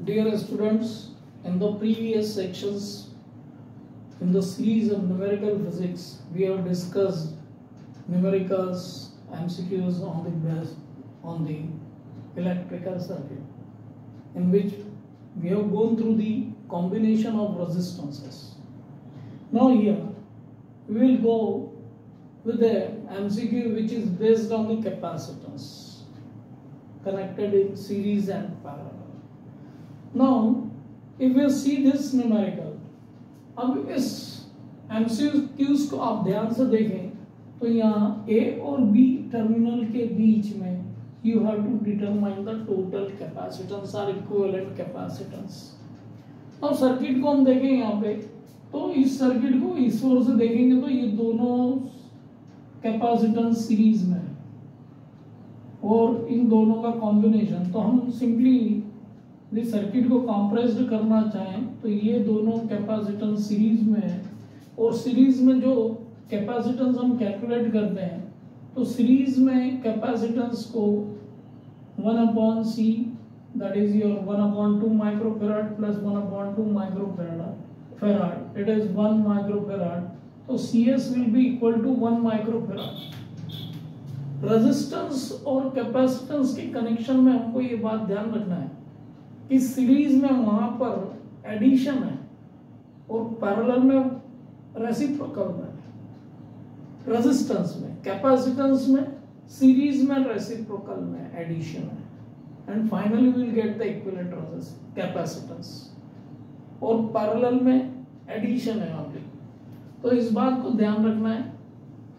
Dear students, in the previous sections in the series of numerical physics, we have discussed numericals, MCQs on the electrical circuit, in which we have gone through the combination of resistances. Now here we will go with the MCQ which is based on the capacitance connected in series and parallel. Now if you see this numerical, अब इस MCQs को आप ध्यान से देखें तो यहाँ A और B टर्मिनल के बीच में you have to determine the total capacitance or equivalent capacitance. अब सर्किट को हम देखें यहाँ पे, तो इस सर्किट को इस ओर से देखेंगे तो ये दोनों कैपेसिटेंस सीरीज में है और इन दोनों का कॉम्बिनेशन, तो हम सिंपली इस सर्किट को कंप्रेस्ड करना चाहें तो ये दोनों कैपेसिटेंस सीरीज में है और सीरीज में जो कैपेसिटेंस हम कैलकुलेट करते हैं तो सीरीज में कैपेसिटेंस को 1/C that is your 1/2 microfarad plus 1/2 microfarad, it is 1 microfarad, so CS will be equal to 1 microfarad. Resistance और कैपेसिटेंस के कनेक्शन में हमको ये बात ध्यान रखना है कि सीरीज में वहां पर एडिशन है और पैरेलल में रेसिप्रोकल में, रेजिस्टेंस में, कैपेसिटेंस में, सीरीज में, रेसिप्रोकल में एडिशन है and finally we will get the equivalent capacitance और पैरेलल में एडिशन है ऑनली. तो इस बात को ध्यान रखना है,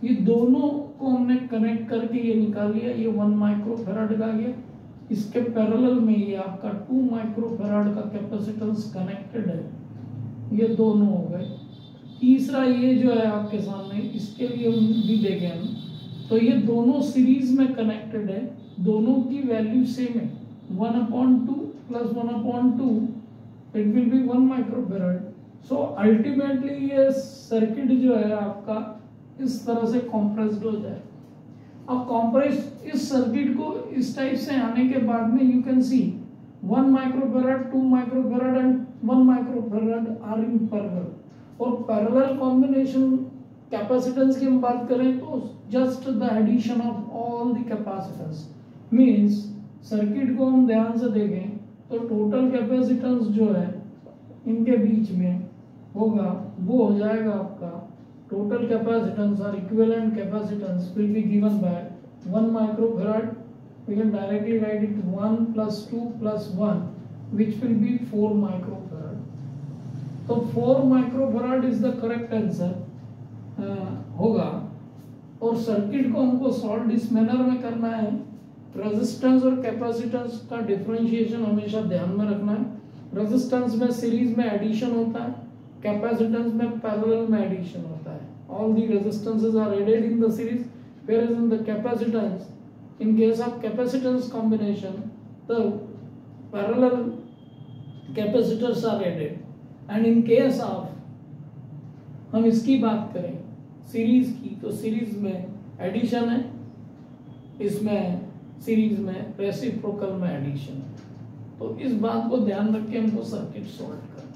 ये दोनों को हमने कनेक्ट करके ये निकाल लिया, ये 1 माइक्रोफैराड का गया, इसके पैरेलल में ये आपका 2 माइक्रोफैराड का कैपेसिटेंस कनेक्टेड है, ये दोनों हो गए. तीसरा ये जो है आपके सामने, इसके लिए भी देखें हम तो ये दोनों सीरीज में कनेक्टेड है, दोनों की वैल्यू सेम है, 1/2 plus 1/2 it will be 1 microfarad. So ultimately ये सर्किट जो है आपका इस तरह से कॉम्प्रेस्ड हो जाए. अब कॉम्प्रेस इस सर्किट को इस टाइप से आने के बाद में you can see 1 microfarad, 2 microfarad and 1 microfarad are in parallel. और पैरेलल कॉम्बिनेशन कैपेसिटेंस की हम बात करें तो just the addition of all the capacitance means circuit को हम ध्यान से देखें तो टोटल कैपेसिटेंस जो है इनके बीच में होगा वो हो जाएगा आपका total capacitance or equivalent capacitance will be given by 1 microfarad. We can directly write it 1 plus 2 plus 1 which will be 4 microfarad. So 4 microfarad is the correct answer होगा. और सर्किट को हमको सॉल्व इस मैनर में करना है. रेजिस्टेंस और capacitance का डिफरेंशिएशन हमेशा ध्यान में रखना है. रेजिस्टेंस में सीरीज में एडिशन होता है, कैपेसिटेंस में पैरेलल में एडिशन होता है. All the resistances are added in the series, whereas in the capacitance, in case of capacitance combination, the parallel capacitors are added. And in case of हम इसकी बात करें सीरीज की तो सीरीज में एडिशन है, इसमें सीरीज में रेसिप्रोकल में एडिशन है. तो इस बात को ध्यान रख के हमको सर्किट सॉल्व करना है.